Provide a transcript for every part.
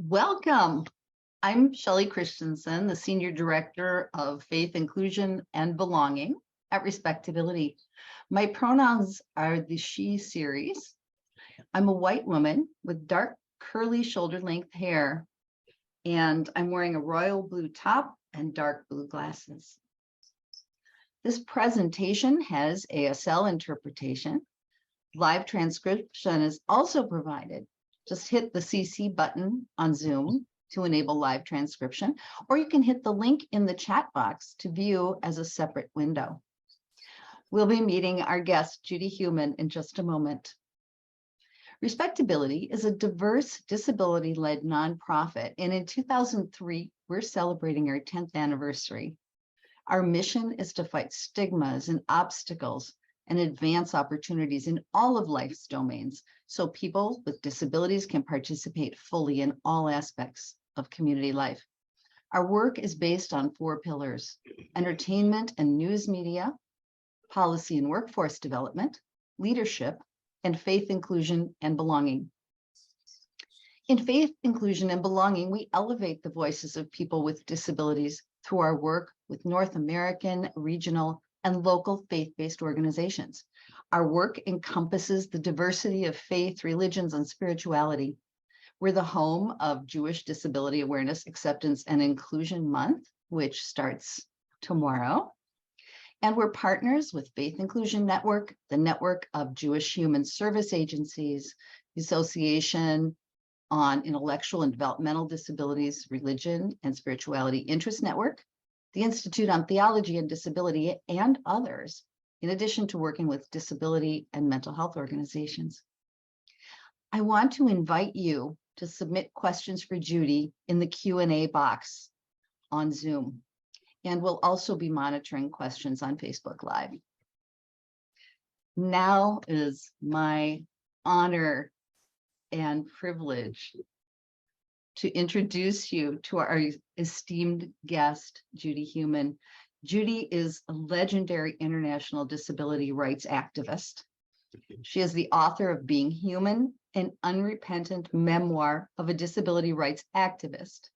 Welcome. I'm Shelley Christensen, the Senior Director of Faith, Inclusion, and Belonging at RespectAbility. My pronouns are the she series. I'm a white woman with dark, curly, shoulder-length hair, and I'm wearing a royal blue top and dark blue glasses. This presentation has ASL interpretation. Live transcription is also provided. Just hit the CC button on Zoom to enable live transcription, or you can hit the link in the chat box to view as a separate window. We'll be meeting our guest, Judy Heumann, in just a moment. RespectAbility is a diverse, disability-led nonprofit, and in 2003, we're celebrating our 10th anniversary. Our mission is to fight stigmas and obstacles and advance opportunities in all of life's domains so people with disabilities can participate fully in all aspects of community life. Our work is based on 4 pillars: entertainment and news media, policy and workforce development, leadership, and faith, inclusion, and belonging. In faith, inclusion, and belonging, we elevate the voices of people with disabilities through our work with North American, regional, and local faith-based organizations. Our work encompasses the diversity of faith, religions, and spirituality. We're the home of Jewish Disability Awareness, Acceptance, and Inclusion Month, which starts tomorrow. And we're partners with Faith Inclusion Network, the Network of Jewish Human Service Agencies, the Association on Intellectual and Developmental Disabilities, Religion, and Spirituality Interest Network, the Institute on Theology and Disability, and others, in addition to working with disability and mental health organizations. I want to invite you to submit questions for Judy in the Q&A box on Zoom, and we'll also be monitoring questions on Facebook Live. Now is my honor and privilege to introduce you to our esteemed guest, Judy Heumann. Judy is a legendary international disability rights activist. She is the author of Being Human, an Unrepentant Memoir of a Disability Rights Activist.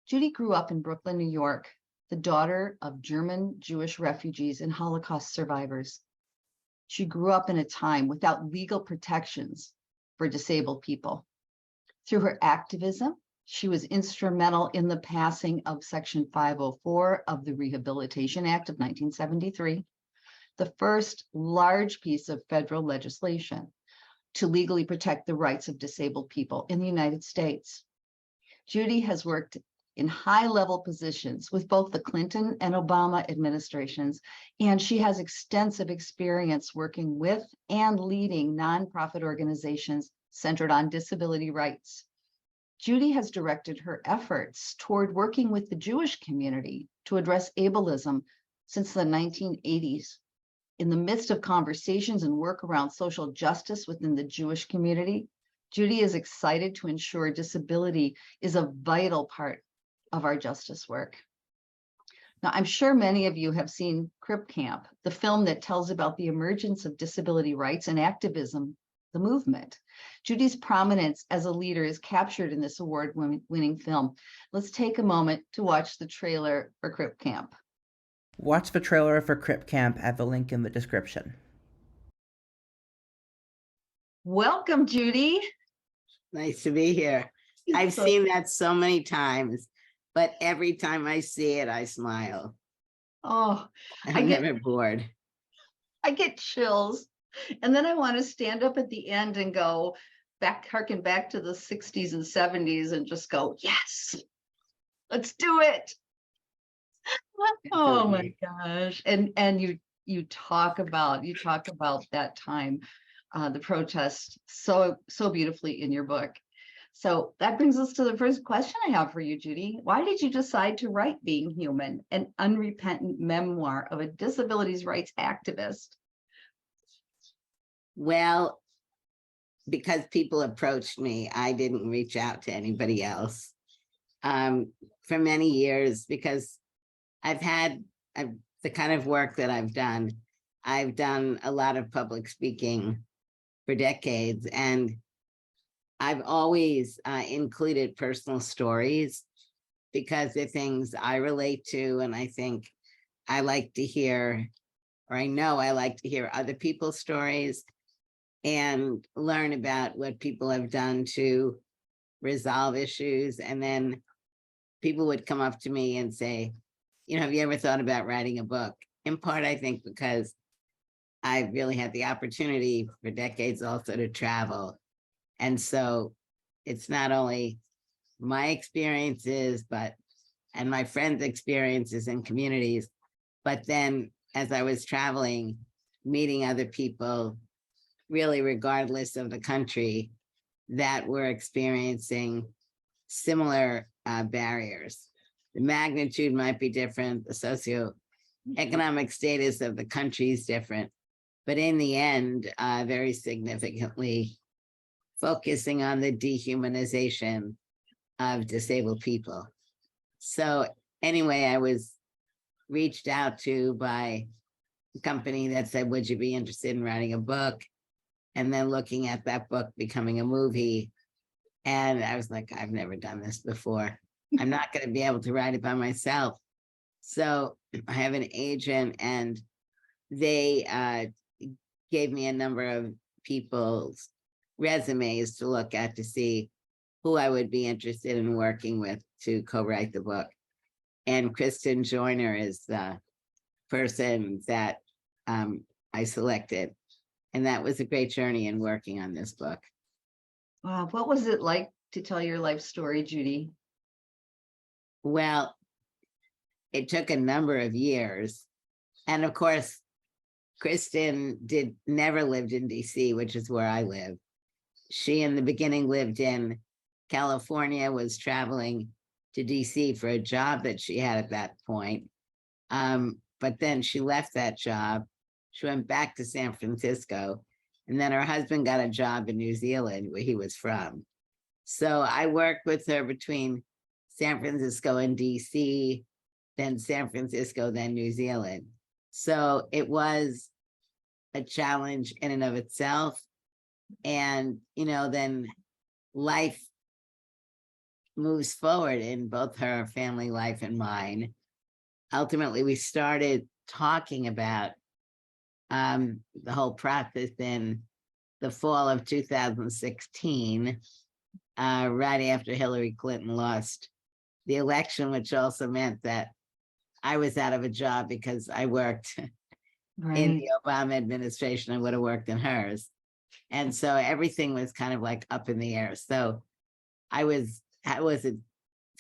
Judy grew up in Brooklyn, New York, the daughter of German Jewish refugees and Holocaust survivors. She grew up in a time without legal protections for disabled people. Through her activism, she was instrumental in the passing of Section 504 of the Rehabilitation Act of 1973, the first large piece of federal legislation to legally protect the rights of disabled people in the United States. Judy has worked in high-level positions with both the Clinton and Obama administrations, and she has extensive experience working with and leading nonprofit organizations centered on disability rights. Judy has directed her efforts toward working with the Jewish community to address ableism since the 1980s. In the midst of conversations and work around social justice within the Jewish community, Judy is excited to ensure disability is a vital part of our justice work. Now, I'm sure many of you have seen Crip Camp, the film that tells about the emergence of disability rights and activism, the movement. Judy's prominence as a leader is captured in this award-winning film. Let's take a moment to watch the trailer for Crip Camp. Watch the trailer for Crip Camp at the link in the description. Welcome, Judy. Nice to be here. I've seen that so many times, but every time I see it, I smile. Oh, I'm never bored. I get chills. And then I want to stand up at the end and go harken back to the 60s and 70s and just go, yes, let's do it. Oh my gosh. And you talk about that time, the protest so beautifully in your book. So that brings us to the first question I have for you, Judy. Why did you decide to write Being Human, an unrepentant memoir of a disabilities rights activist? Well, because people approached me, I didn't reach out to anybody else for many years, because the kind of work that I've done a lot of public speaking for decades, and I've always included personal stories because they're things I relate to, and I think I like to hear, or I know I like to hear other people's stories and learn about what people have done to resolve issues. And then people would come up to me and say, have you ever thought about writing a book? In part, I think because I really had the opportunity for decades also to travel. And so it's not only my experiences, and my friends' experiences and communities, but then as I was traveling, meeting other people, really regardless of the country, that were experiencing similar barriers. The magnitude might be different, the socioeconomic status of the country is different, but in the end, very significantly focusing on the dehumanization of disabled people. So anyway, I was reached out to by a company that said, would you be interested in writing a book? And then looking at that book becoming a movie. And I was like, I've never done this before. I'm not going to be able to write it by myself. So I have an agent, and they gave me a number of people's resumes to look at to see who I would be interested in working with to co-write the book. And Kristen Joyner is the person that I selected. And that was a great journey in working on this book. Wow, what was it like to tell your life story, Judy? Well, it took a number of years. And of course, Kristen never lived in DC, which is where I live. She in the beginning lived in California, was traveling to DC for a job that she had at that point. But then she left that job. She went back to San Francisco, and then her husband got a job in New Zealand, where he was from. So I worked with her between San Francisco and DC, then San Francisco, then New Zealand. So it was a challenge in and of itself. And, then life moves forward in both her family life and mine. Ultimately, we started talking about the whole process in the fall of 2016, right after Hillary Clinton lost the election, which also meant that I was out of a job because I worked in the Obama administration. I would have worked in hers. And so everything was kind of like up in the air. So how was it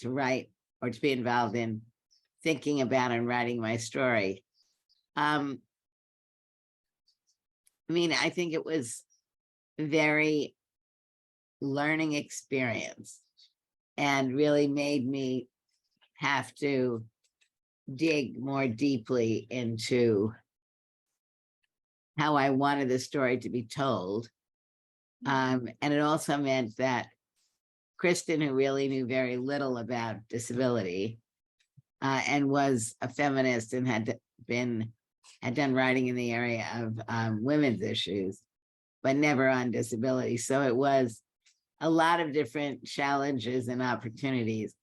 to write or to be involved in thinking about and writing my story? I think it was a very learning experience and really made me have to dig more deeply into how I wanted the story to be told. And it also meant that Kristen, who really knew very little about disability and was a feminist and had done writing in the area of women's issues, but never on disability. So it was a lot of different challenges and opportunities.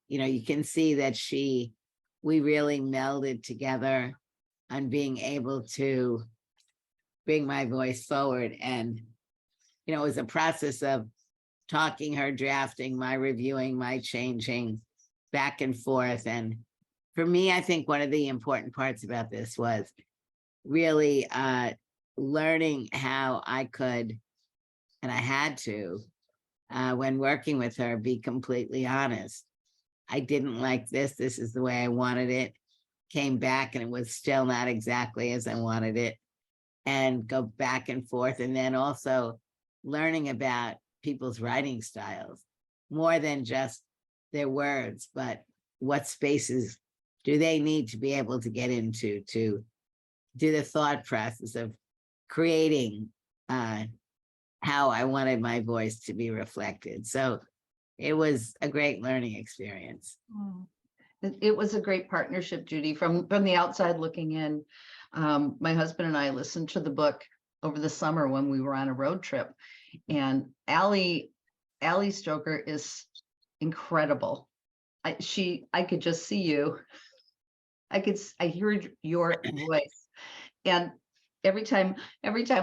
You can see that we really melded together on being able to bring my voice forward. And, it was a process of talking, her drafting, my reviewing, my changing back and forth. And for me, I think one of the important parts about this was really learning how I could, and I had to, when working with her, be completely honest. I didn't like this. This is the way I wanted it. Came back and it was still not exactly as I wanted it. And go back and forth. And then also learning about people's writing styles, more than just their words, but what spaces do they need to be able to get into to do the thought process of creating how I wanted my voice to be reflected. So it was a great learning experience. It was a great partnership, Judy, from the outside looking in. My husband and I listened to the book over the summer when we were on a road trip, and Allie Allie Stroker is incredible. I could just see you. I heard your voice. And every time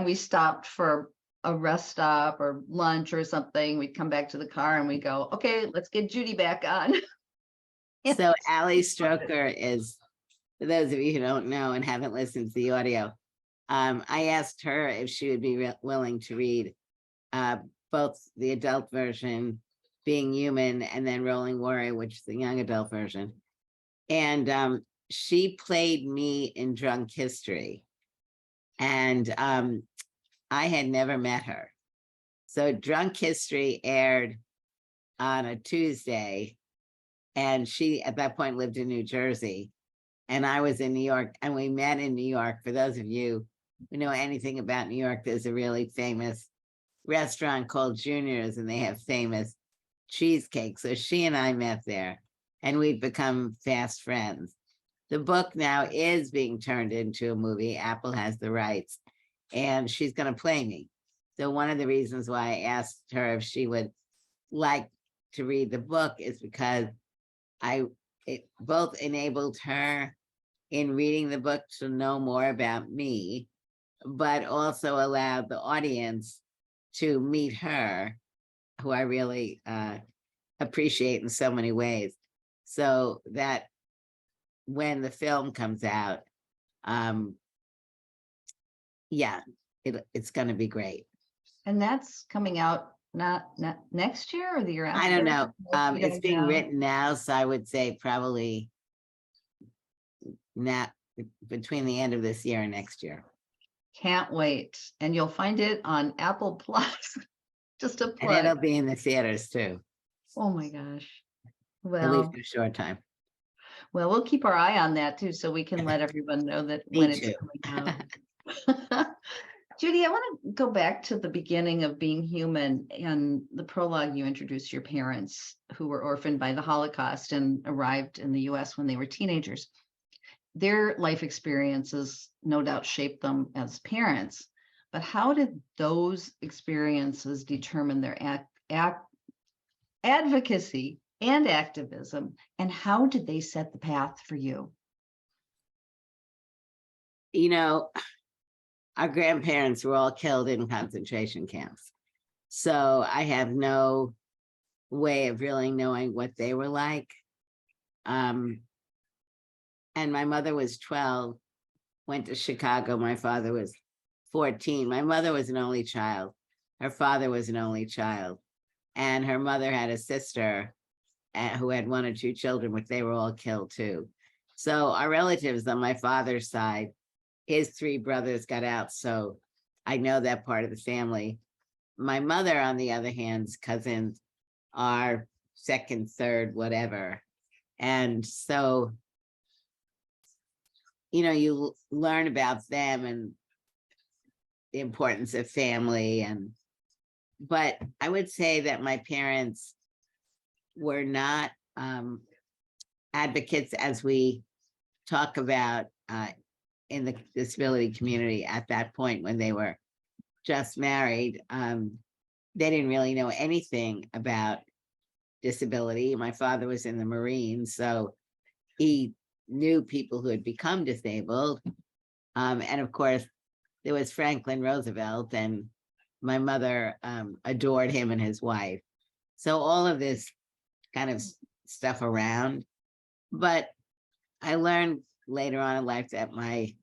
we stopped for a rest stop or lunch or something, we'd come back to the car and we go, okay, let's get Judy back on. So Allie Stroker is, for those of you who don't know and haven't listened to the audio, I asked her if she would be willing to read both the adult version, Being Human, and then Rolling Warrior, which is the young adult version. And she played me in Drunk History. And I had never met her. So Drunk History aired on a Tuesday, and she at that point lived in New Jersey, and I was in New York, and we met in New York. For those of you who know anything about New York, there's a really famous restaurant called Junior's, and they have famous cheesecake. So she and I met there, and we've become fast friends. The book now is being turned into a movie. Apple has the rights, and she's going to play me. So one of the reasons why I asked her if she would like to read the book is because it both enabled her in reading the book to know more about me, but also allowed the audience to meet her, who I really appreciate in so many ways. So that when the film comes out, yeah, it's going to be great. And that's coming out not next year or the year after? I don't know. You It's don't being know? written now, so I would say probably not between the end of this year and next year. Can't wait. And you'll find it on Apple Plus. Just a And it'll plug. be in the theaters too, Oh my gosh. at Well, least for a short time. we'll keep our eye on that too, so we can let everyone know that Me when it's too. coming out. Judy, I want to go back to the beginning of Being Human. And the prologue, you introduced your parents who were orphaned by the Holocaust and arrived in the US when they were teenagers. Their life experiences no doubt shaped them as parents, but how did those experiences determine their advocacy and activism, and how did they set the path for you? You know, our grandparents were all killed in concentration camps. So I have no way of really knowing what they were like. And my mother was 12, went to Chicago. My father was 14. My mother was an only child. Her father was an only child. And her mother had a sister who had 1 or 2 children, but they were all killed too. So our relatives on my father's side, his 3 brothers got out. So I know that part of the family. My mother, on the other hand, cousins are 2nd, 3rd, whatever. And so, you know, you learn about them and the importance of family. But I would say that my parents were not advocates, as we talk about in the disability community at that point when they were just married. They didn't really know anything about disability. My father was in the Marines, so he knew people who had become disabled. And of course, there was Franklin Roosevelt, and my mother adored him and his wife. So all of this kind of stuff around. But I learned later on in life that my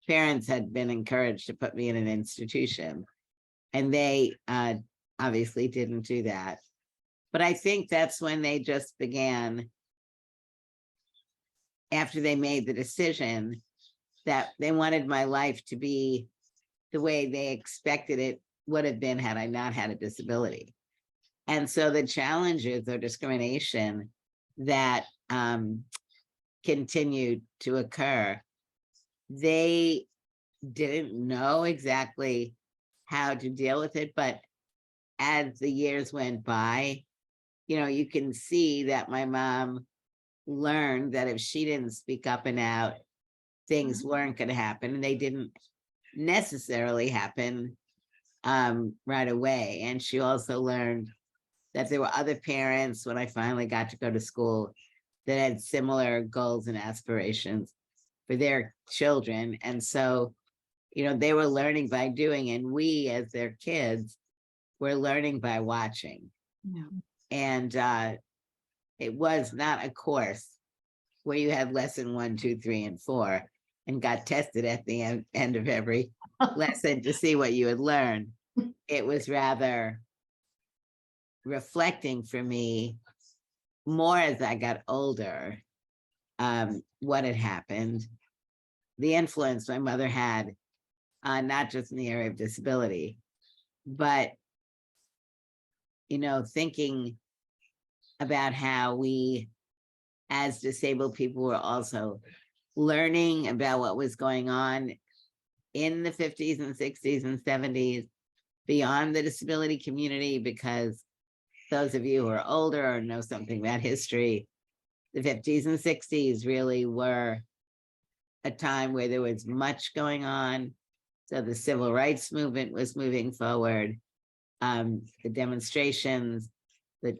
parents had been encouraged to put me in an institution, and they obviously didn't do that. But I think that's when they just began, after they made the decision that they wanted my life to be the way they expected it would have been had I not had a disability. And so the challenges or discrimination that continued to occur, they didn't know exactly how to deal with it. But as the years went by, you know, you can see that my mom learned that if she didn't speak up and out, things weren't going to happen, and they didn't necessarily happen right away. And she also learned that there were other parents when I finally got to go to school that had similar goals and aspirations for their children. And so, they were learning by doing, and we as their kids were learning by watching. Yeah. And it was not a course where you had lesson 1, 2, 3, and 4 and got tested at the end of every lesson to see what you had learned. It was rather reflecting for me more as I got older, what had happened, the influence my mother had, not just in the area of disability, but, thinking about how we, as disabled people, were also learning about what was going on in the 50s and 60s and 70s beyond the disability community, because those of you who are older or know something about history, the 50s and 60s really were a time where there was much going on. So the civil rights movement was moving forward. The demonstrations, the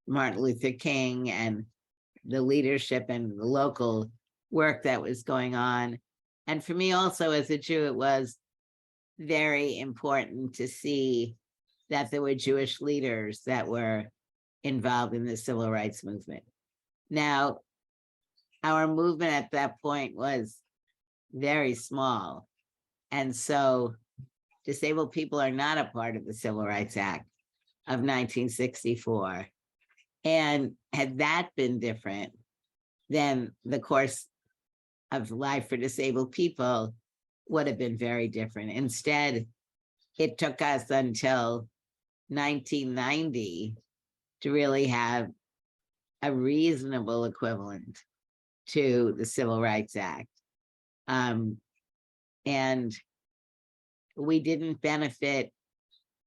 Martin Luther King and the leadership and the local work that was going on. And for me also as a Jew, it was very important to see that there were Jewish leaders that were involved in the civil rights movement. Now, our movement at that point was very small. And so disabled people are not a part of the Civil Rights Act of 1964. And had that been different, then the course of life for disabled people would have been very different. Instead, it took us until 1990 to really have a reasonable equivalent to the Civil Rights Act. And we didn't benefit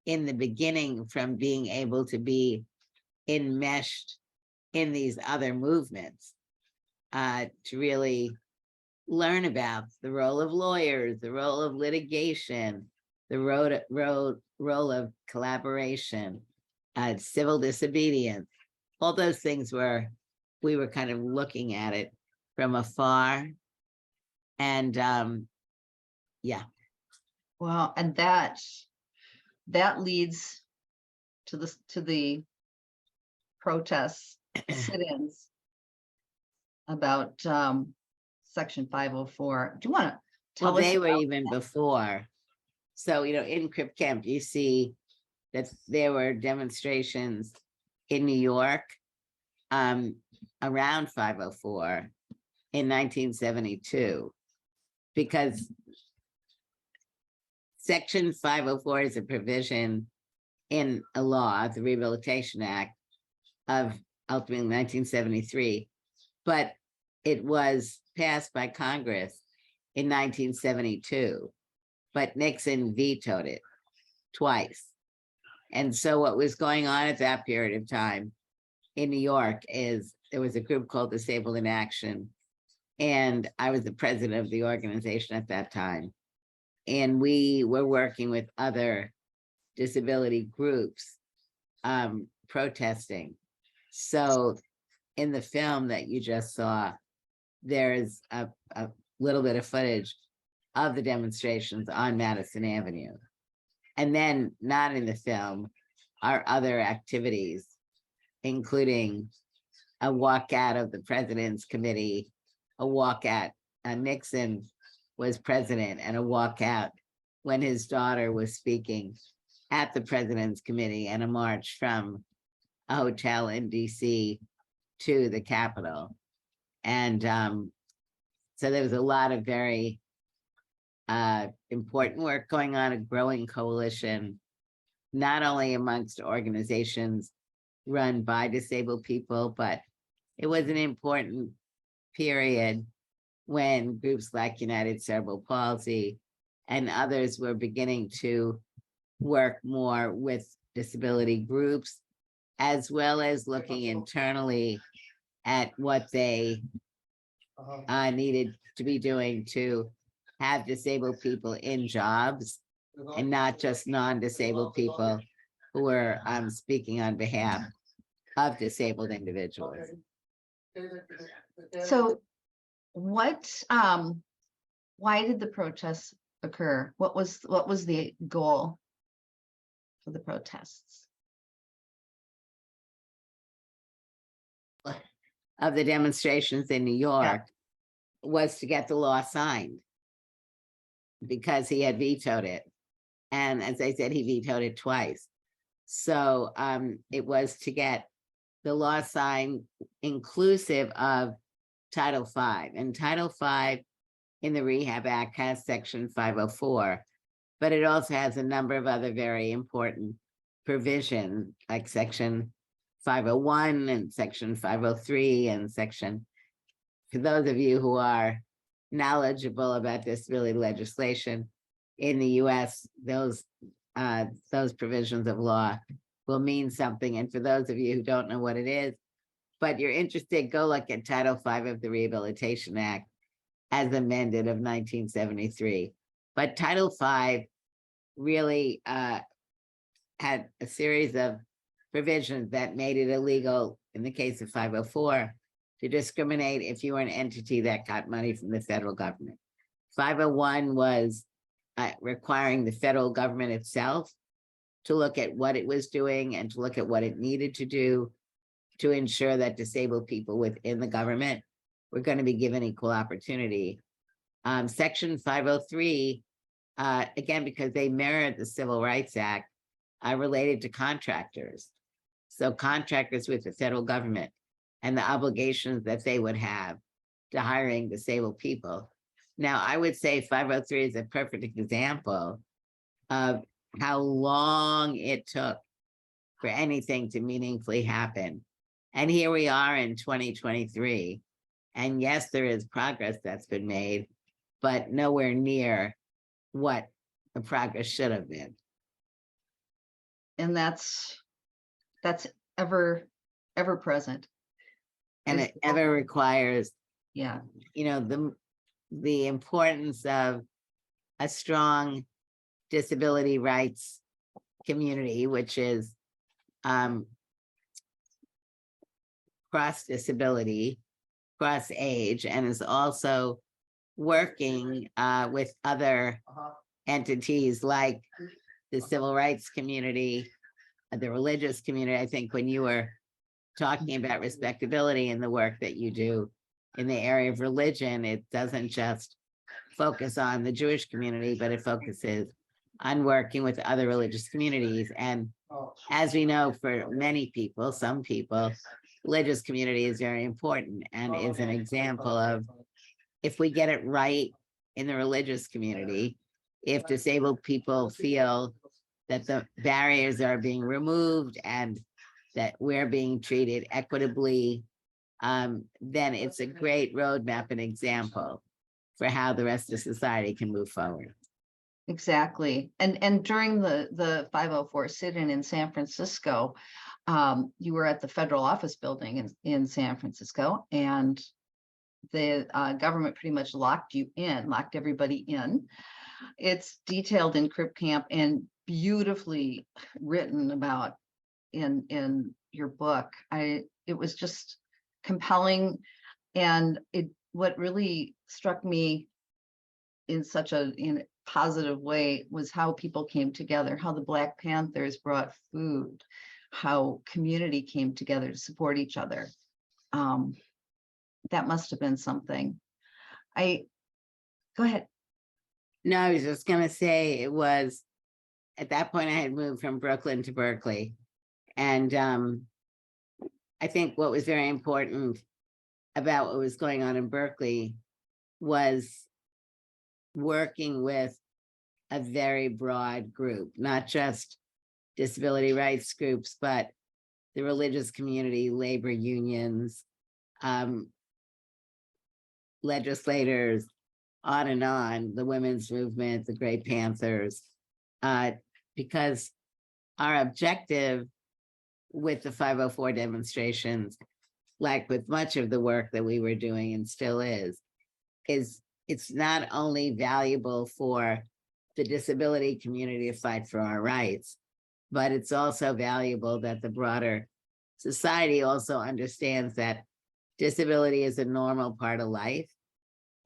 in the beginning from being able to be enmeshed in these other movements, to really learn about the role of lawyers, the role of litigation, the role of collaboration, civil disobedience. All those things we were kind of looking at it from afar. And yeah. Well, and that leads to the protests, sit-ins about Section 504. Do you want to tell Well, us? they were even before. So, in Crip Camp, you see that there were demonstrations in New York around 504 in 1972, because Section 504 is a provision in a law, the Rehabilitation Act of ultimately 1973, but it was passed by Congress in 1972, but Nixon vetoed it twice. And so what was going on at that period of time in New York is there was a group called Disabled in Action, and I was the president of the organization at that time. And we were working with other disability groups protesting. So in the film that you just saw, there's a little bit of footage of the demonstrations on Madison Avenue. And then not in the film are other activities, including a walkout of the president's committee, a walkout, Nixon was president, and a walkout when his daughter was speaking at the president's committee, and a march from a hotel in DC to the Capitol. And so there was a lot of very important work going on, a growing coalition, not only amongst organizations run by disabled people, but it was an important period when groups like United Cerebral Palsy and others were beginning to work more with disability groups, as well as looking internally at what they needed to be doing to have disabled people in jobs, and not just non-disabled people who were speaking on behalf of disabled individuals. So what, why did the protests occur? What was the goal for the protests? Of the demonstrations in New York was to get the law signed because he had vetoed it. And as I said, he vetoed it twice. So it was to get the law signed inclusive of Title V. And Title V in the Rehab Act has Section 504, but it also has a number of other very important provisions like Section 501 and Section 503 and Section, for those of you who are knowledgeable about disability legislation in the US, those provisions of law will mean something. And for those of you who don't know what it is, but you're interested, go look at Title V of the Rehabilitation Act as amended of 1973. But Title V really had a series of provisions that made it illegal in the case of 504 to discriminate if you were an entity that got money from the federal government. 501 was requiring the federal government itself to look at what it was doing and to look at what it needed to do to ensure that disabled people within the government were going to be given equal opportunity. Section 503, again, because they mirrored the Civil Rights Act, related to contractors. So contractors with the federal government and the obligations that they would have to hiring disabled people. Now, I would say 503 is a perfect example of how long it took for anything to meaningfully happen. And here we are in 2023. And yes, there is progress that's been made, but nowhere near what the progress should have been. And that's ever present. And it ever requires, Yeah. you know, the importance of a strong disability rights community, which is cross disability, cross age, and is also working with other entities like the civil rights community, the religious community. I think when you were talking about respectability and the work that you do in the area of religion, it doesn't just focus on the Jewish community, but it focuses on working with other religious communities. And as we know, for many people, some people, religious community is very important and is an example of, if we get it right in the religious community, if disabled people feel that the barriers are being removed and that we're being treated equitably, then it's a great roadmap and example for how the rest of society can move forward. Exactly. And during the 504 sit-in in San Francisco, you were at the federal office building in San Francisco, and the government pretty much locked everybody in. It's detailed in Crip Camp and beautifully written about in your book. It was just compelling, and what really struck me in such a positive way was how people came together, how the Black Panthers brought food, how community came together to support each other. That must have been something. Go ahead. No, I was just going to say, it was, at that point I had moved from Brooklyn to Berkeley. And I think what was very important about what was going on in Berkeley was working with a very broad group, not just disability rights groups, but the religious community, labor unions, legislators, on and on, the women's movement, the Grey Panthers, because our objective with the 504 demonstrations, like with much of the work that we were doing and still is it's not only valuable for the disability community to fight for our rights, but it's also valuable that the broader society also understands that disability is a normal part of life.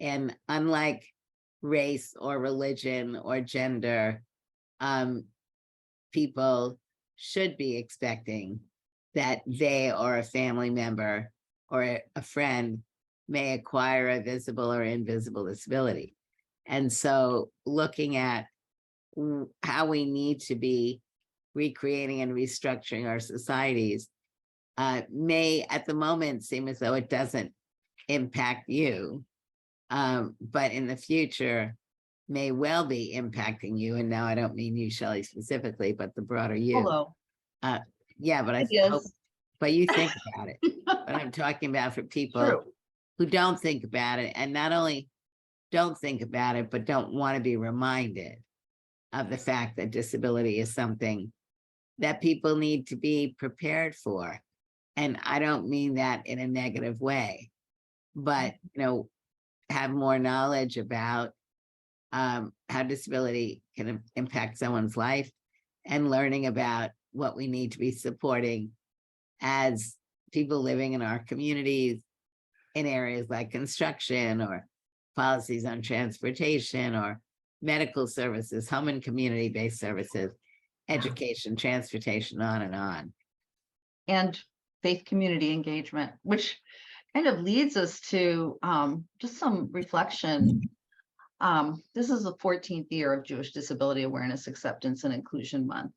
And unlike race or religion or gender, people should be expecting that they or a family member or a friend may acquire a visible or invisible disability. And so looking at how we need to be recreating and restructuring our societies may at the moment seem as though it doesn't impact you, but in the future may well be impacting you. And now I don't mean you, Shelley, specifically, but the broader you. Hello. Yeah, but I It hope, is. but you think about it. But I'm talking about for people True. who don't think about it, and not only don't think about it, but don't want to be reminded of the fact that disability is something that people need to be prepared for. And I don't mean that in a negative way, but, have more knowledge about how disability can impact someone's life, and learning about what we need to be supporting as people living in our communities in areas like construction or policies on transportation or medical services, home and community-based services, education, transportation, on and on. And faith community engagement, which kind of leads us to just some reflection. This is the 14th year of Jewish Disability Awareness, Acceptance, and Inclusion Month.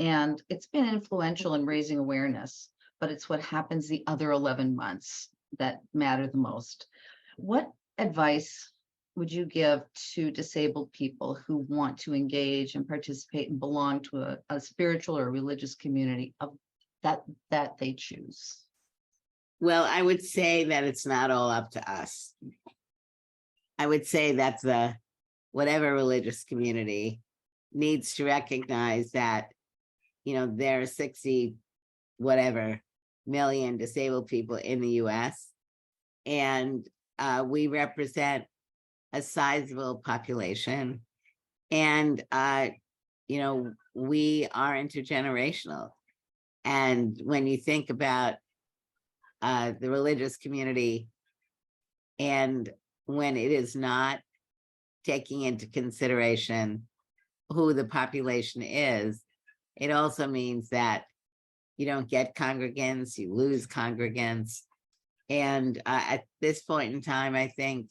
And it's been influential in raising awareness, but it's what happens the other 11 months that matter the most. What advice would you give to disabled people who want to engage and participate and belong to a spiritual or religious community of that they choose? Well, I would say that it's not all up to us. I would say that whatever religious community needs to recognize that, there are 60 whatever million disabled people in the US, and we represent a sizable population, and we are intergenerational. And when you think about the religious community, and when it is not taking into consideration who the population is, it also means that you don't get congregants, you lose congregants. And at this point in time, I think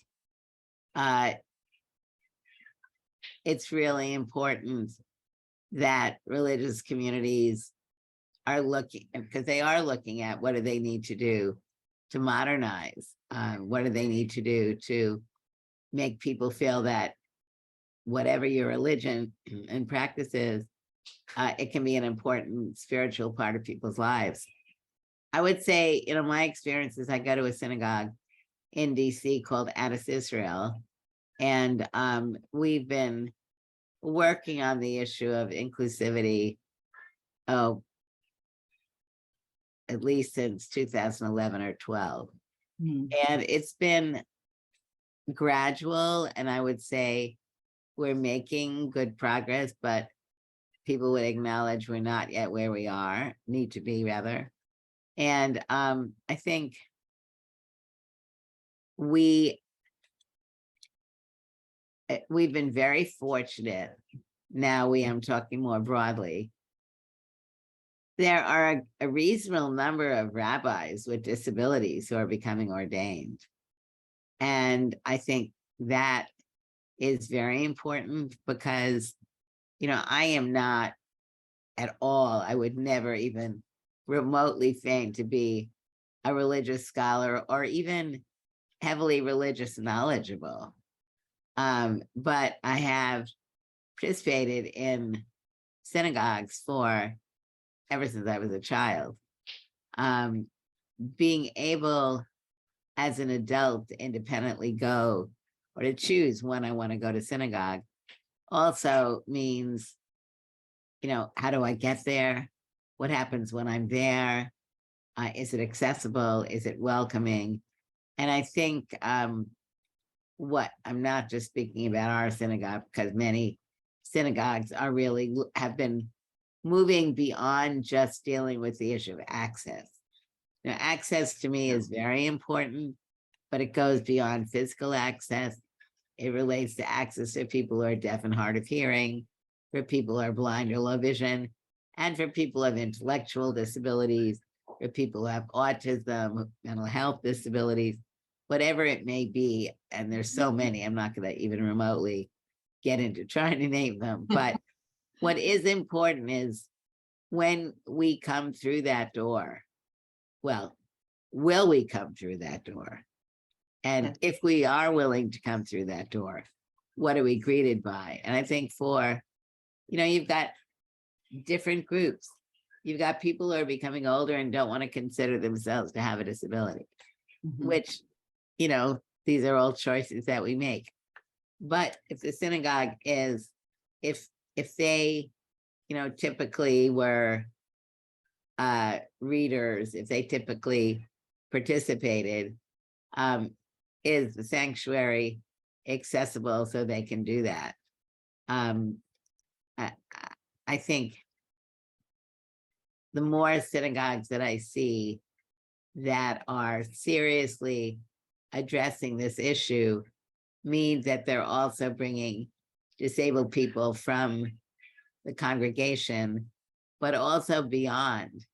it's really important that religious communities are looking, because they are looking at what do they need to do to modernize, what do they need to do to make people feel that whatever your religion and practice is, it can be an important spiritual part of people's lives. I would say, my experiences, I go to a synagogue in DC called Addis Israel, and we've been working on the issue of inclusivity, at least since 2011 or 12. And it's been gradual, and I would say we're making good progress, but people would acknowledge we're not yet where we need to be rather. And I think we've been very fortunate. Now I'm talking more broadly. There are a reasonable number of rabbis with disabilities who are becoming ordained. And I think that is very important because, I am not at all, I would never even remotely feign to be a religious scholar or even heavily religious knowledgeable. But I have participated in synagogues ever since I was a child. Being able as an adult to independently go or to choose when I want to go to synagogue also means, how do I get there? What happens when I'm there? Is it accessible? Is it welcoming? And I think I'm not just speaking about our synagogue, because many synagogues have been moving beyond just dealing with the issue of access. Now, access to me is very important, but it goes beyond physical access. It relates to access to people who are deaf and hard of hearing, for people who are blind or low vision, and for people who have intellectual disabilities, for people who have autism, mental health disabilities, whatever it may be. And there's so many, I'm not going to even remotely get into trying to name them. But what is important is when we come through that door, well, will we come through that door? And if we are willing to come through that door, what are we greeted by? And I think you've got different groups. You've got people who are becoming older and don't want to consider themselves to have a disability, which, these are all choices that we make. But if the synagogue is, if they, typically were readers, if they typically participated, is the sanctuary accessible so they can do that? I think the more synagogues that I see that are seriously addressing this issue means that they're also bringing disabled people from the congregation, but also beyond,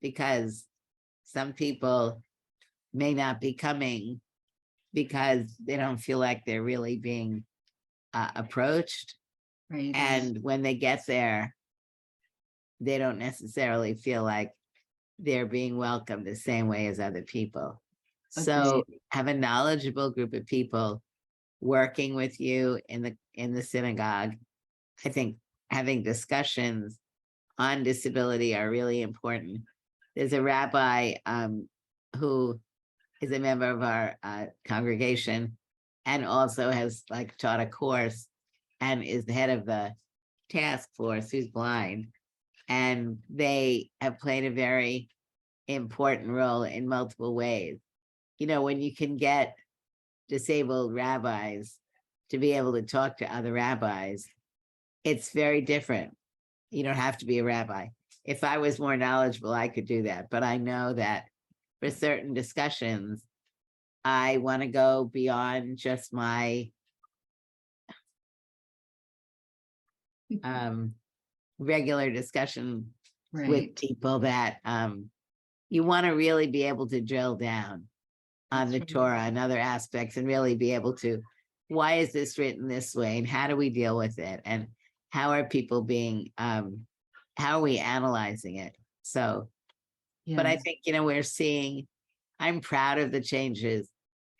because some people may not be coming because they don't feel like they're really being approached. Right. And when they get there, they don't necessarily feel like they're being welcomed the same way as other people. So have a knowledgeable group of people working with you in the synagogue. I think having discussions on disability are really important. There's a rabbi who is a member of our congregation and also has taught a course and is the head of the task force, who's blind. And they have played a very important role in multiple ways. When you can get disabled rabbis to be able to talk to other rabbis, it's very different. You don't have to be a rabbi. If I was more knowledgeable, I could do that. But I know that for certain discussions, I want to go beyond just my regular discussion with people, that you want to really be able to drill down on the Torah and other aspects and really be able to, why is this written this way and how do we deal with it? And how are people being, how are we analyzing it? So, but I think, we're seeing, I'm proud of the changes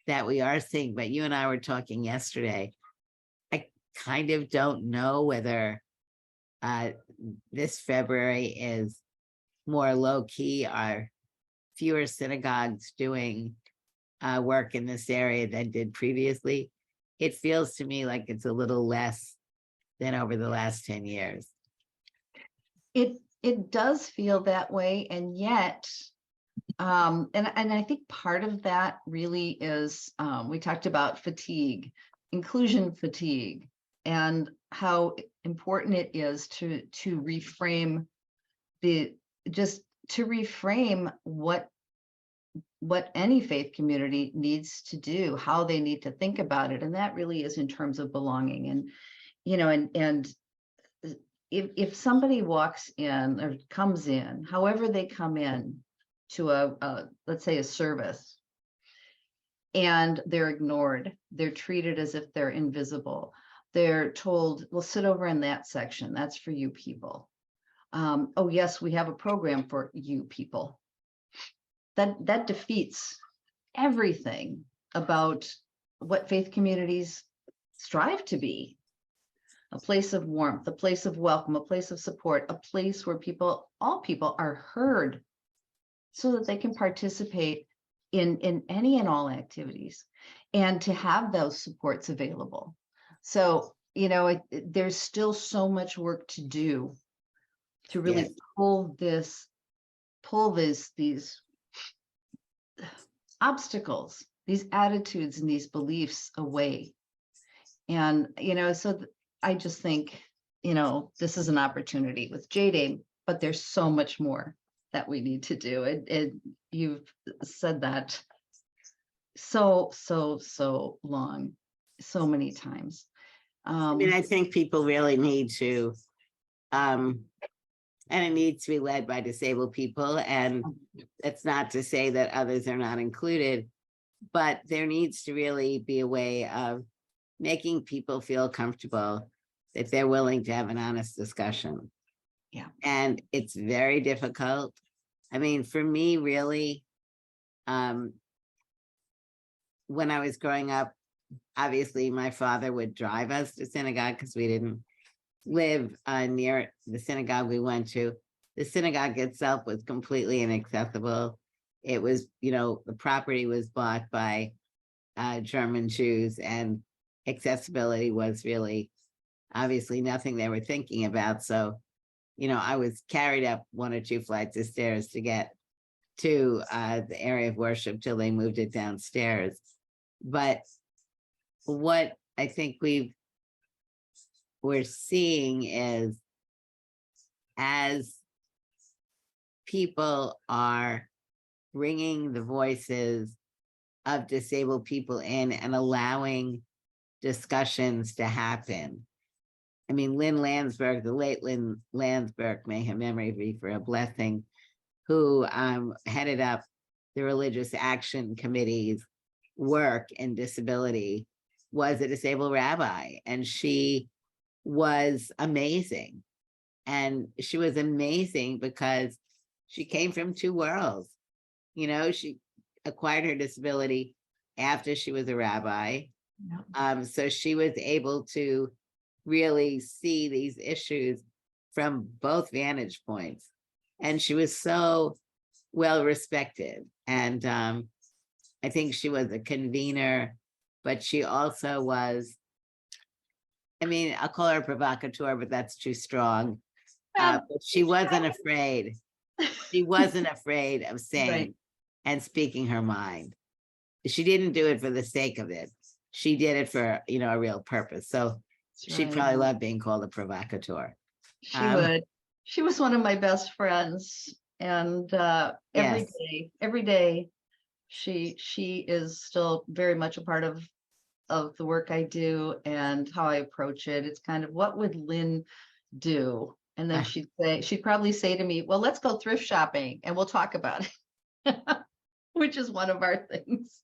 that we are seeing, but you and I were talking yesterday. I kind of don't know whether this February is more low key. Are fewer synagogues doing work in this area than did previously? It feels to me like it's a little less than over the last 10 years. It does feel that way, and yet, and I think part of that really is, we talked about fatigue, inclusion fatigue, and how important it is to reframe what any faith community needs to do, how they need to think about it. And that really is in terms of belonging. And, and if somebody walks in or comes in, however they come in to let's say a service, and they're ignored, they're treated as if they're invisible. They're told, well, sit over in that section. That's for you people. Oh, yes, we have a program for you people. That defeats everything about what faith communities strive to be. A place of warmth, a place of welcome, a place of support, a place where all people are heard so that they can participate in any and all activities, and to have those supports available. So, there's still so much work to do to really pull these obstacles, these attitudes and these beliefs away. And, so I just think this is an opportunity with JDAIM, but there's so much more that we need to do. You've said that so long, so many times. I mean, I think people really need to, and it needs to be led by disabled people. And that's not to say that others are not included, but there needs to really be a way of making people feel comfortable that they're willing to have an honest discussion. Yeah. And it's very difficult. I mean, for me, really, when I was growing up, obviously my father would drive us to synagogue because we didn't live near the synagogue we went to. The synagogue itself was completely inaccessible. It was, the property was bought by German Jews, and accessibility was really obviously nothing they were thinking about. So, I was carried up 1 or 2 flights of stairs to get to the area of worship till they moved it downstairs. But what I think we're seeing is, as people are bringing the voices of disabled people in and allowing discussions to happen. I mean, Lynn Landsberg, the late Lynn Landsberg, may her memory be for a blessing, who headed up the Religious Action Committee's work in disability, was a disabled rabbi, and she was amazing. And she was amazing because she came from 2 worlds. She acquired her disability after she was a rabbi. Yeah. So she was able to really see these issues from both vantage points. And she was so well respected. And I think she was a convener, but she also was, I'll call her a provocateur, but that's too strong. But she wasn't afraid. She wasn't afraid of saying Right. and speaking her mind. She didn't do it for the sake of it. She did it for, a real purpose. So she Right. probably loved being called a provocateur. She would. She was one of my best friends, and Yes. every day, she is still very much a part of the work I do and how I approach it. It's kind of, what would Lynn do? And then she'd probably say to me, well, let's go thrift shopping and we'll talk about it, which is one of our things.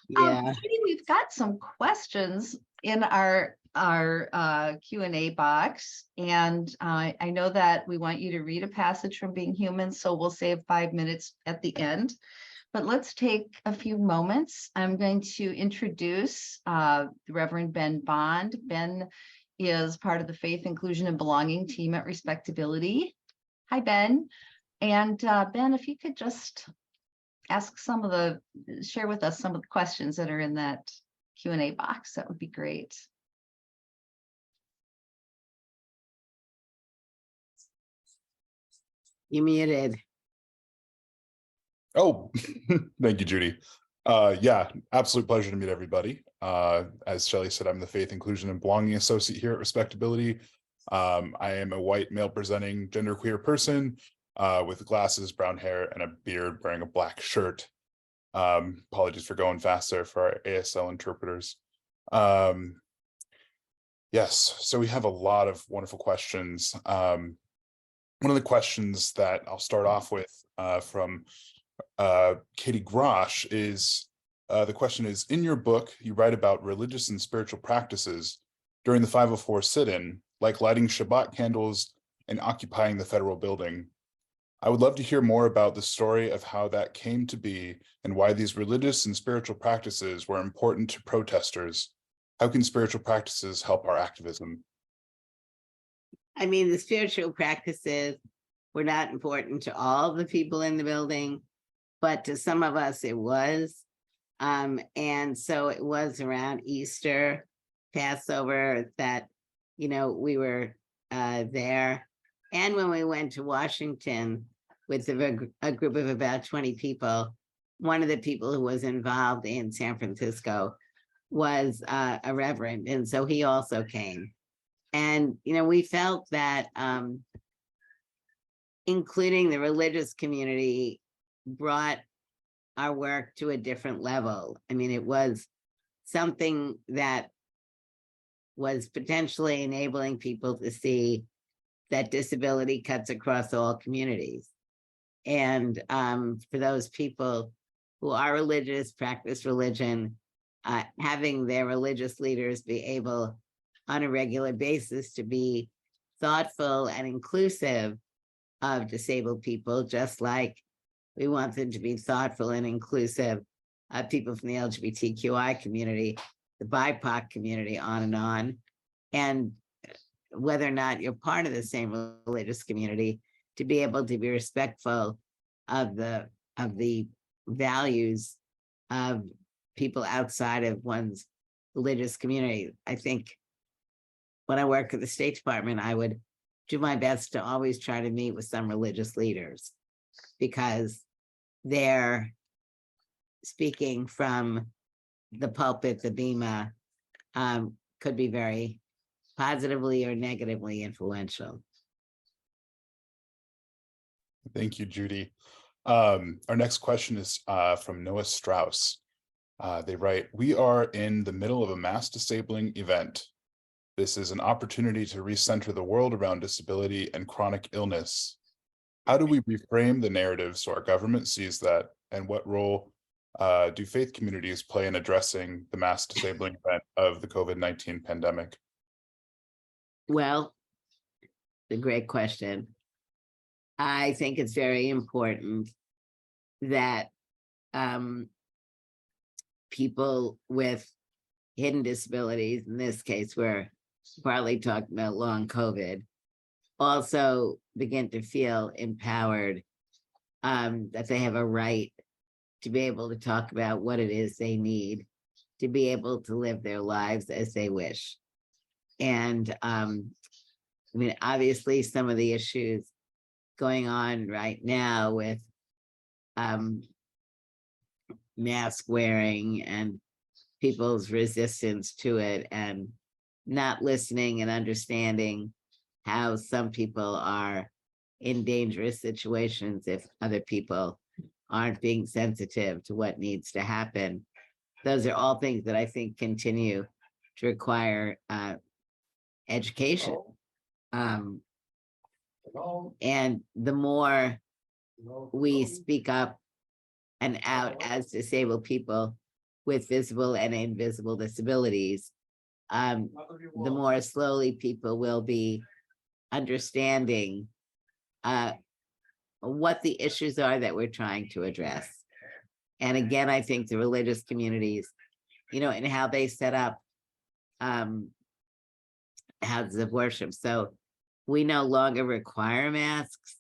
Yeah. Judy, we've got some questions in our Q&A box, and I know that we want you to read a passage from Being Human, so we'll save 5 minutes at the end. But let's take a few moments. I'm going to introduce the Reverend Ben Bond. Ben is part of the Faith, Inclusion, and Belonging team at RespectAbility. Hi, Ben. And Ben, if you could just share with us some of the questions that are in that Q&A box, that would be great. You muted. Oh, thank you, Judy. Yeah, absolute pleasure to meet everybody. As Shelley said, I'm the Faith, Inclusion, and Belonging Associate here at RespectAbility. I am a white male-presenting genderqueer person with glasses, brown hair, and a beard, wearing a black shirt. Apologies for going fast there for our ASL interpreters. Yes, so we have a lot of wonderful questions. One of the questions that I'll start off with from Katie Grosh is, the question is, in your book, you write about religious and spiritual practices during the 504 sit-in, like lighting Shabbat candles and occupying the federal building. I would love to hear more about the story of how that came to be and why these religious and spiritual practices were important to protesters. How can spiritual practices help our activism? I mean, the spiritual practices were not important to all the people in the building, but to some of us it was. And so it was around Easter, Passover, that, we were there. And when we went to Washington with a group of about 20 people, one of the people who was involved in San Francisco was a reverend. And so he also came. And, we felt that including the religious community brought our work to a different level. I mean, it was something that was potentially enabling people to see that disability cuts across all communities. And for those people who are religious, practice religion, having their religious leaders be able on a regular basis to be thoughtful and inclusive of disabled people, just like we want them to be thoughtful and inclusive of people from the LGBTQI community, the BIPOC community, on and on. And whether or not you're part of the same religious community, to be able to be respectful of the values of people outside of one's religious community. I think when I work at the State Department, I would do my best to always try to meet with some religious leaders, because they're speaking from the pulpit, the bema, could be very positively or negatively influential. Thank you, Judy. Our next question is from Noah Strauss. They write, "We are in the middle of a mass disabling event. This is an opportunity to recenter the world around disability and chronic illness. How do we reframe the narrative so our government sees that? And what role do faith communities play in addressing the mass disabling event of the COVID-19 pandemic?" Well, a great question. I think it's very important that people with hidden disabilities, in this case, we're partly talking about long COVID, also begin to feel empowered, that they have a right to be able to talk about what it is they need to be able to live their lives as they wish. And I mean, obviously, some of the issues going on right now with mask wearing and people's resistance to it, and not listening and understanding how some people are in dangerous situations if other people aren't being sensitive to what needs to happen. Those are all things that I think continue to require education. And the more we speak up and out as disabled people with visible and invisible disabilities, the more slowly people will be understanding what the issues are that we're trying to address. And again, I think the religious communities, and how they set up houses of worship. So we no longer require masks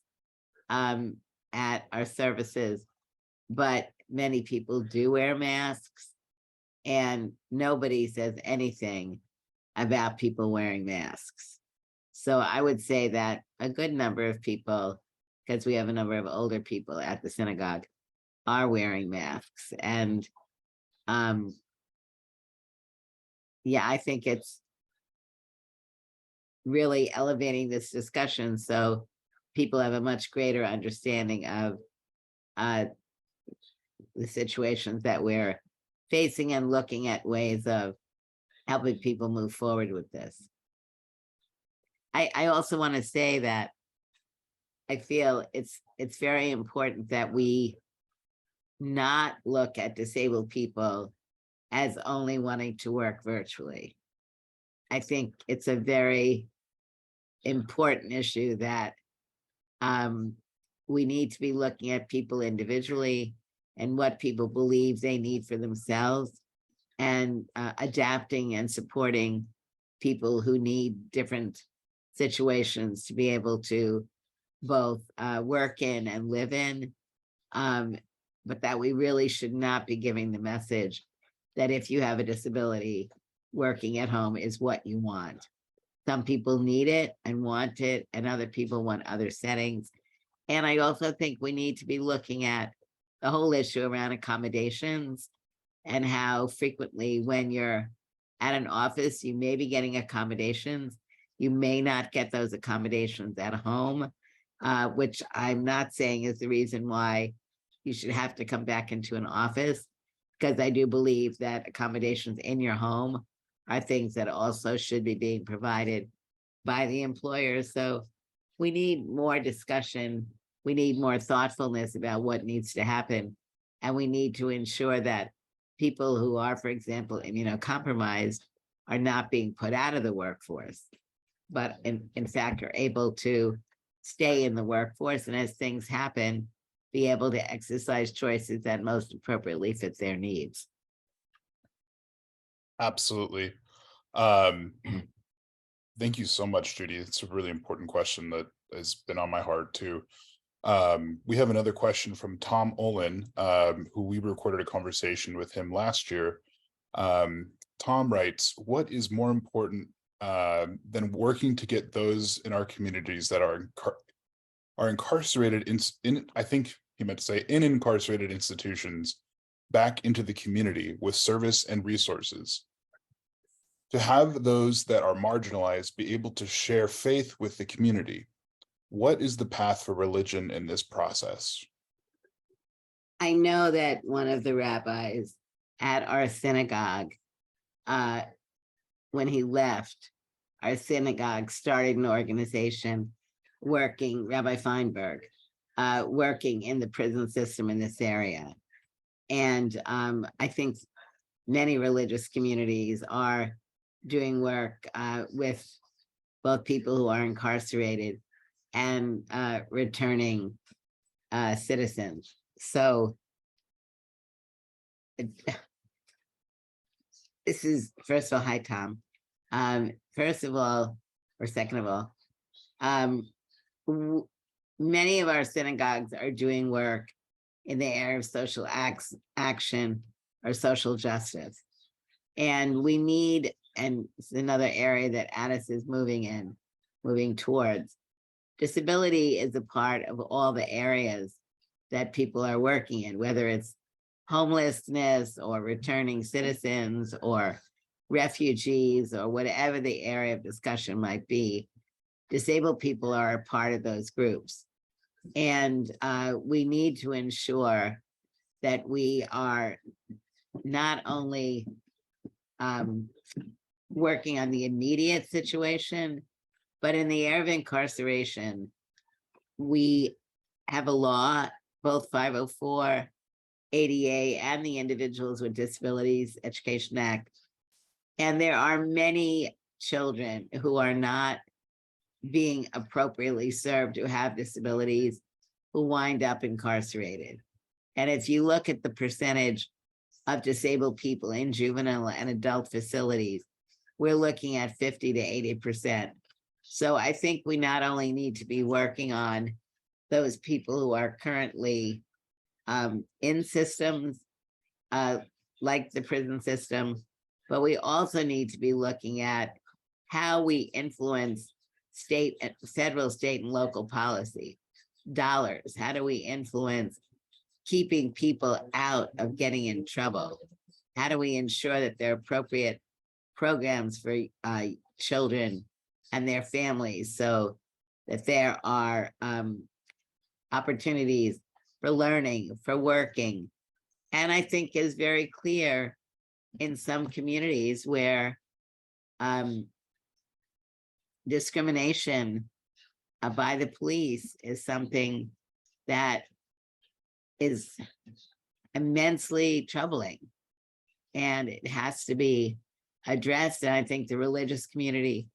at our services, but many people do wear masks, and nobody says anything about people wearing masks. So I would say that a good number of people, because we have a number of older people at the synagogue, are wearing masks. And I think it's really elevating this discussion so people have a much greater understanding of the situations that we're facing, and looking at ways of helping people move forward with this. I also want to say that I feel it's very important that we not look at disabled people as only wanting to work virtually. I think it's a very important issue that we need to be looking at people individually and what people believe they need for themselves, and adapting and supporting people who need different situations to be able to both work in and live in, but that we really should not be giving the message that if you have a disability, working at home is what you want. Some people need it and want it, and other people want other settings. And I also think we need to be looking at the whole issue around accommodations, and how frequently when you're at an office, you may be getting accommodations You may not get those accommodations at home, which I'm not saying is the reason why you should have to come back into an office, because I do believe that accommodations in your home are things that also should be being provided by the employer. So we need more discussion. We need more thoughtfulness about what needs to happen. And we need to ensure that people who are, for example, immunocompromised are not being put out of the workforce, but in fact are able to stay in the workforce, and as things happen, be able to exercise choices that most appropriately fit their needs. Absolutely. Thank you so much, Judy. It's a really important question that has been on my heart too. We have another question from Tom Olin, who we recorded a conversation with him last year. Tom writes, what is more important than working to get those in our communities that are incarcerated in, I think he meant to say, in incarcerated institutions back into the community with service and resources? To have those that are marginalized be able to share faith with the community. What is the path for religion in this process? I know that one of the rabbis at our synagogue, when he left, our synagogue started an organization working, Rabbi Feinberg, working in the prison system in this area. And I think many religious communities are doing work with both people who are incarcerated and returning citizens. So this is, first of all, hi, Tom. First of all, or second of all, many of our synagogues are doing work in the area of social action or social justice. And we need, and it's another area that Addis is moving towards. Disability is a part of all the areas that people are working in, whether it's homelessness or returning citizens or refugees or whatever the area of discussion might be. Disabled people are a part of those groups. And we need to ensure that we are not only working on the immediate situation, but in the area of incarceration, we have a law, both 504, ADA, and the Individuals with Disabilities Education Act. And there are many children who are not being appropriately served, who have disabilities, who wind up incarcerated. And if you look at the percentage of disabled people in juvenile and adult facilities, we're looking at 50 to 80%. So I think we not only need to be working on those people who are currently in systems like the prison system, but we also need to be looking at how we influence federal, state, and local policy. Dollars, how do we influence keeping people out of getting in trouble? How do we ensure that there are appropriate programs for children and their families, so that there are opportunities for learning, for working? And I think is very clear in some communities where discrimination by the police is something that is immensely troubling, and it has to be addressed. And I think the religious community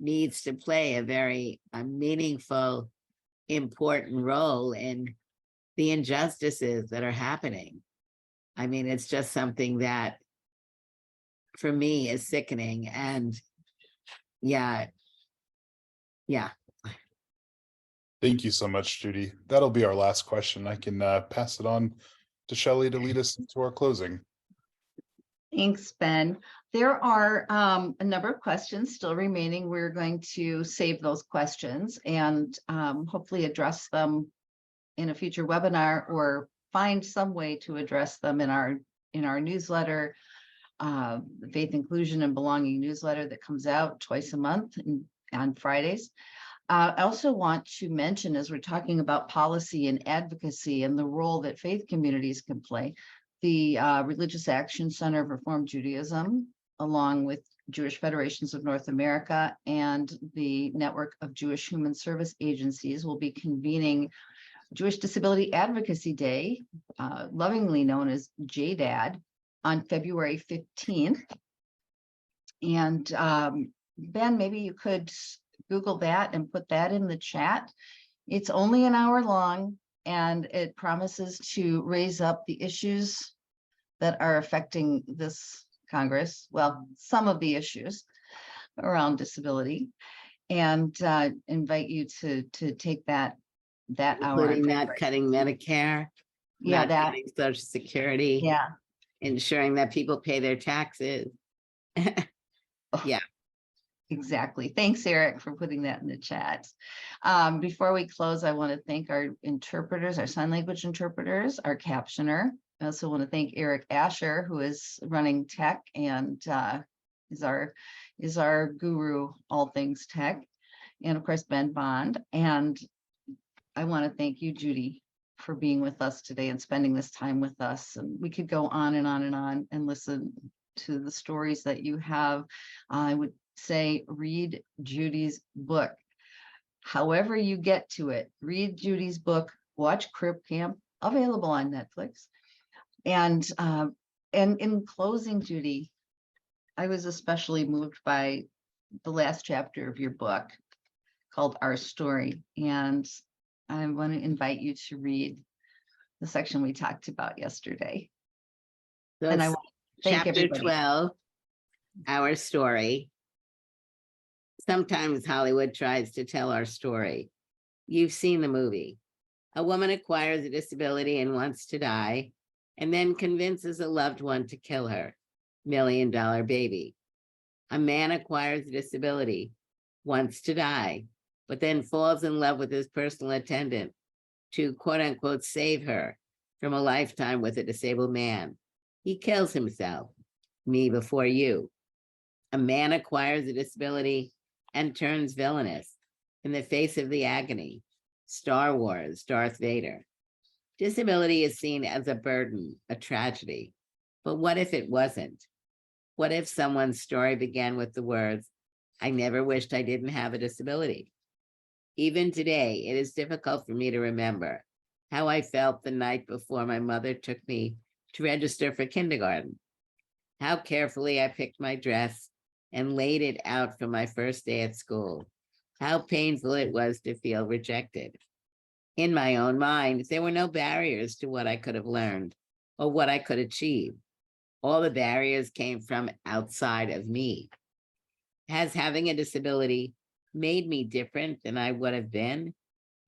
needs to play a very meaningful, important role in the injustices that are happening. I mean, it's just something that, for me, is sickening. And yeah. Thank you so much, Judy. That'll be our last question. I can pass it on to Shelley to lead us into our closing. Thanks, Ben. There are a number of questions still remaining. We're going to save those questions and hopefully address them in a future webinar, or find some way to address them in our newsletter, the Faith, Inclusion, and Belonging newsletter that comes out twice a month. on Fridays. I also want to mention, as we're talking about policy and advocacy and the role that faith communities can play, the Religious Action Center of Reform Judaism, along with Jewish Federations of North America and the Network of Jewish Human Service Agencies, will be convening Jewish Disability Advocacy Day, lovingly known as JDAD, on February 15th. And Ben, maybe you could Google that and put that in the chat. It's only an hour long, and it promises to raise up the issues that are affecting this Congress. Well, some of the issues around disability, and invite you to take that hour. Including not cutting Medicare, Yeah, not that. cutting Social Security, Yeah. ensuring that people pay their taxes. Yeah. Exactly. Thanks, Eric, for putting that in the chat. Before we close, I want to thank our interpreters, our sign language interpreters, our captioner. I also want to thank Eric Asher, who is running tech and is our guru, all things tech, and of course, Ben Bond. And I want to thank you, Judy, for being with us today and spending this time with us. And we could go on and on and on and listen to the stories that you have. I would say read Judy's book. However you get to it, read Judy's book, watch Crip Camp, available on Netflix. And in closing, Judy, I was especially moved by the last chapter of your book called Our Story. And I want to invite you to read the section we talked about yesterday. So And I it's want to thank Chapter everybody. 12, Our Story. Sometimes Hollywood tries to tell our story. You've seen the movie. A woman acquires a disability and wants to die, and then convinces a loved one to kill her. $1 Million Baby. A man acquires a disability, wants to die, but then falls in love with his personal attendant to quote unquote save her from a lifetime with a disabled man. He kills himself. Me Before You. A man acquires a disability and turns villainous in the face of the agony. Star Wars, Darth Vader. Disability is seen as a burden, a tragedy. But what if it wasn't? What if someone's story began with the words, I never wished I didn't have a disability? Even today, it is difficult for me to remember how I felt the night before my mother took me to register for kindergarten. How carefully I picked my dress and laid it out for my first day at school. How painful it was to feel rejected. In my own mind, there were no barriers to what I could have learned or what I could achieve. All the barriers came from outside of me. Has having a disability made me different than I would have been?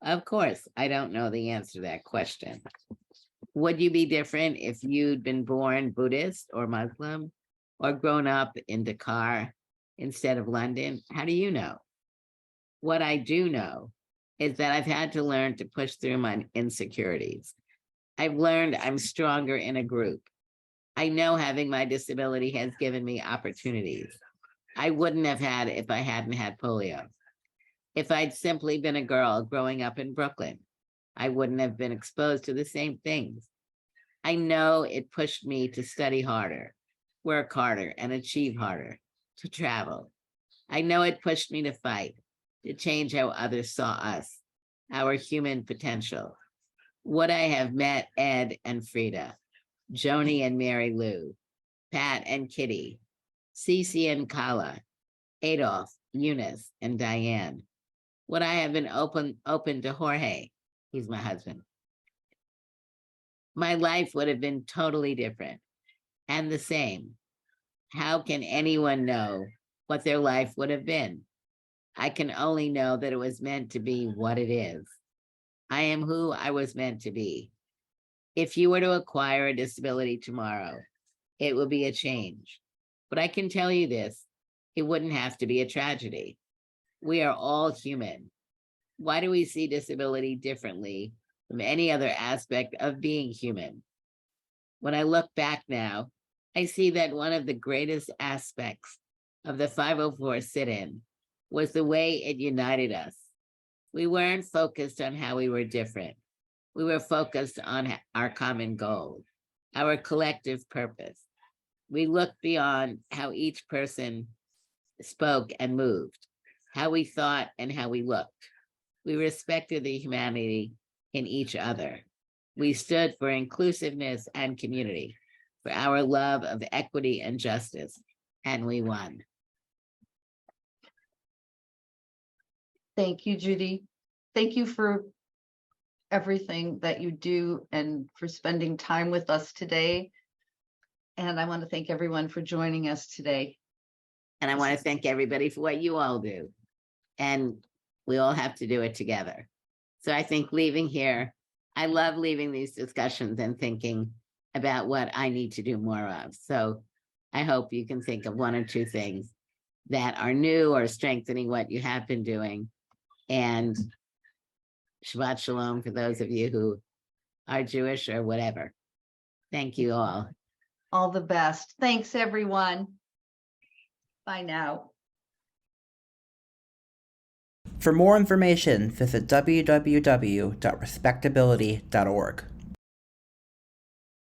Of course, I don't know the answer to that question. Would you be different if you'd been born Buddhist or Muslim or grown up in Dakar instead of London? How do you know? What I do know is that I've had to learn to push through my insecurities. I've learned I'm stronger in a group. I know having my disability has given me opportunities I wouldn't have had if I hadn't had polio. If I'd simply been a girl growing up in Brooklyn, I wouldn't have been exposed to the same things. I know it pushed me to study harder, work harder, and achieve harder, to travel. I know it pushed me to fight, to change how others saw us, our human potential. Would I have met Ed and Frida, Joni and Mary Lou, Pat and Kitty, Cece and Kala, Adolf, Eunice, and Diane? Would I have been open to Jorge? He's my husband. My life would have been totally different and the same. How can anyone know what their life would have been? I can only know that it was meant to be what it is. I am who I was meant to be. If you were to acquire a disability tomorrow, it would be a change. But I can tell you this, it wouldn't have to be a tragedy. We are all human. Why do we see disability differently from any other aspect of being human? When I look back now, I see that one of the greatest aspects of the 504 sit-in was the way it united us. We weren't focused on how we were different. We were focused on our common goal, our collective purpose. We looked beyond how each person spoke and moved, how we thought and how we looked. We respected the humanity in each other. We stood for inclusiveness and community, for our love of equity and justice, and we won. Thank you, Judy. Thank you for everything that you do and for spending time with us today. And I want to thank everyone for joining us today. And I want to thank everybody for what you all do. And we all have to do it together. So I think leaving here, I love leaving these discussions and thinking about what I need to do more of. So I hope you can think of one or two things that are new or strengthening what you have been doing. And Shabbat Shalom for those of you who are Jewish or whatever. Thank you all. All the best. Thanks, everyone. Bye now. For more information, visit www.respectability.org.